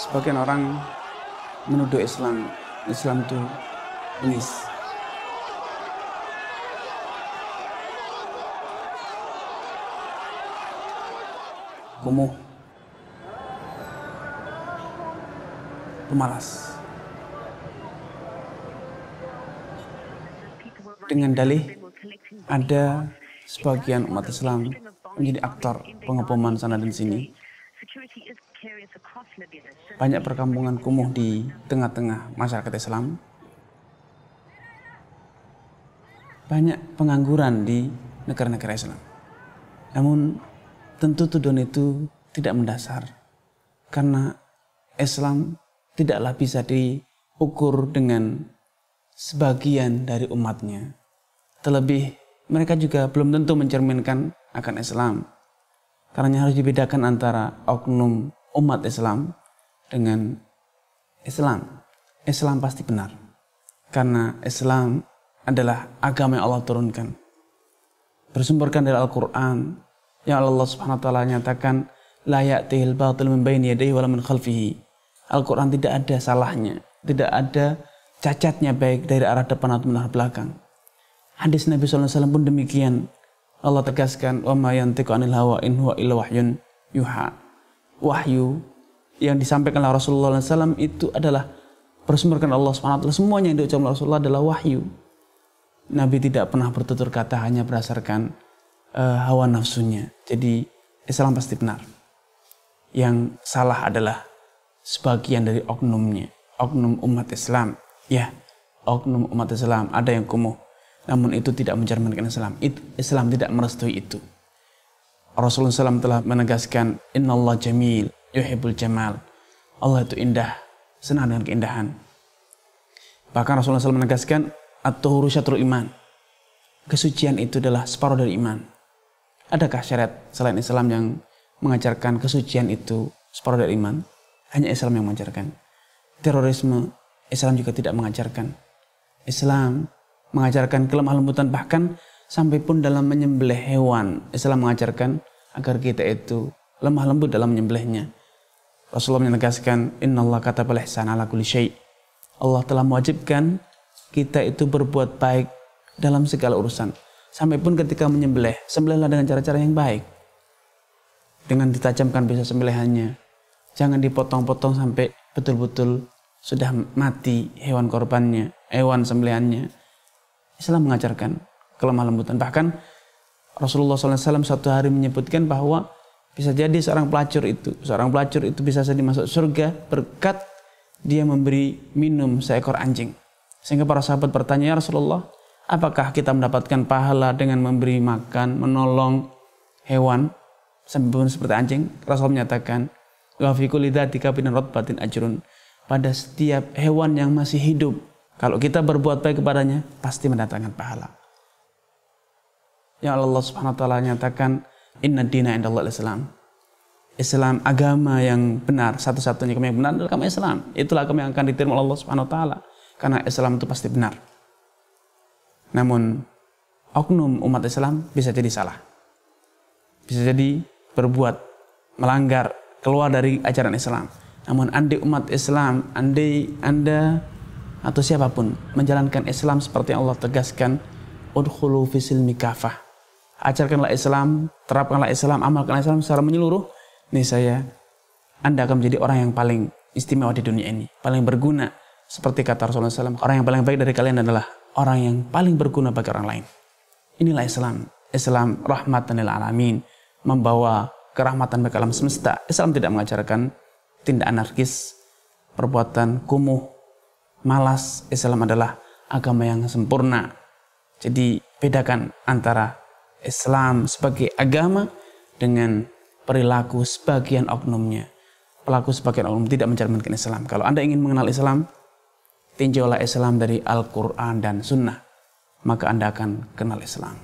Sebagian orang menuduh Islam itu bengis. Kumuh, pemalas. Dengan dalih ada sebagian umat Islam menjadi aktor pengeboman sana dan sini. Banyak perkampungan kumuh di tengah-tengah masyarakat Islam. Banyak pengangguran di negara-negara Islam. Namun tentu tuduhan itu tidak mendasar. Karena Islam tidaklah bisa diukur dengan sebagian dari umatnya. Terlebih mereka juga belum tentu mencerminkan akan Islam. Karena harus dibedakan antara oknum umat Islam dengan Islam. Islam pasti benar. Karena Islam adalah agama yang Allah turunkan. Bersumberkan dari Al-Quran. Yang Allah Subhanahu wa taala nyatakan, la ya'tihil batil min baini yadayhi wala min khalfihi. Al-Quran tidak ada salahnya, tidak ada cacatnya baik dari arah depan atau arah belakang. Hadis Nabi SAW pun demikian. Allah tegaskan, wa ma yantiqu 'anil hawa in huwa illa wahyun yuha. Wahyu yang disampaikan oleh Rasulullah SAW itu adalah bersumberkan Allah SWT. Semuanya yang diucapkan Rasulullah adalah wahyu. Nabi tidak pernah bertutur kata hanya berdasarkan hawa nafsunya. Jadi Islam pasti benar. Yang salah adalah sebagian dari oknumnya. Oknum umat Islam. Ya, oknum umat Islam. Ada yang kumuh. Namun itu tidak mencerminkan Islam. Islam tidak merestui itu. Rasulullah SAW telah menegaskan, Innallah jamil, yuhibbul jamal. Allah itu indah, senang dengan keindahan. Bahkan Rasulullah SAW menegaskan, at-tuhuru syatrul iman. Kesucian itu adalah separuh dari iman. Adakah syariat selain Islam yang mengajarkan kesucian itu separuh dari iman? Hanya Islam yang mengajarkan. Terorisme, Islam juga tidak mengajarkan. Islam mengajarkan kelemah lembutan, bahkan sampai pun dalam menyembelih hewan. Islam mengajarkan agar kita itu lemah lembut dalam menyembelihnya. Rasulullah menegaskan, Innallaha katabal ihsana ala kulli syai'. Allah telah mewajibkan kita itu berbuat baik dalam segala urusan. Sampai pun ketika menyembelih, sembelihlah dengan cara-cara yang baik. Dengan ditajamkan pisau sembelihannya. Jangan dipotong-potong sampai betul-betul sudah mati hewan korbannya, hewan sembelihannya. Islam mengajarkan kelemah lembutan. Bahkan Rasulullah SAW suatu hari menyebutkan bahwa bisa jadi seorang pelacur itu bisa jadi masuk surga berkat dia memberi minum seekor anjing. Sehingga para sahabat bertanya, ya Rasulullah, apakah kita mendapatkan pahala dengan memberi makan, menolong hewan seperti anjing? Rasul menyatakan, wa fi kulli dzati kabidin ratbatin ajrun. Pada setiap hewan yang masih hidup, kalau kita berbuat baik kepadanya, pasti mendatangkan pahala. Yang Allah Subhanahu wa taala nyatakan, inna dina indallah Islam. Islam agama yang benar, satu-satunya agama yang benar adalah agama Islam. Itulah agama yang akan diterima oleh Allah Subhanahu wa taala. Karena Islam itu pasti benar. Namun oknum umat Islam bisa jadi salah. Bisa jadi berbuat melanggar, keluar dari ajaran Islam. Namun andai umat Islam, andai Anda atau siapapun menjalankan Islam seperti yang Allah tegaskan, udkhulu fi silmi kafah. Ajarkanlah Islam, terapkanlah Islam, amalkanlah Islam secara menyeluruh. Niscaya Anda akan menjadi orang yang paling istimewa di dunia ini, paling berguna. Seperti kata Rasulullah SAW, orang yang paling baik dari kalian adalah orang yang paling berguna bagi orang lain. Inilah Islam. Islam rahmatan lil alamin, membawa kerahmatan bagi alam semesta. Islam tidak mengajarkan tindak anarkis, perbuatan kumuh, malas. Islam adalah agama yang sempurna. Jadi bedakan antara Islam sebagai agama dengan perilaku sebagian oknumnya. Pelaku sebagian oknum tidak mencerminkan Islam. Kalau Anda ingin mengenal Islam, tinjaulah Islam dari Al-Quran dan Sunnah, maka Anda akan kenal Islam.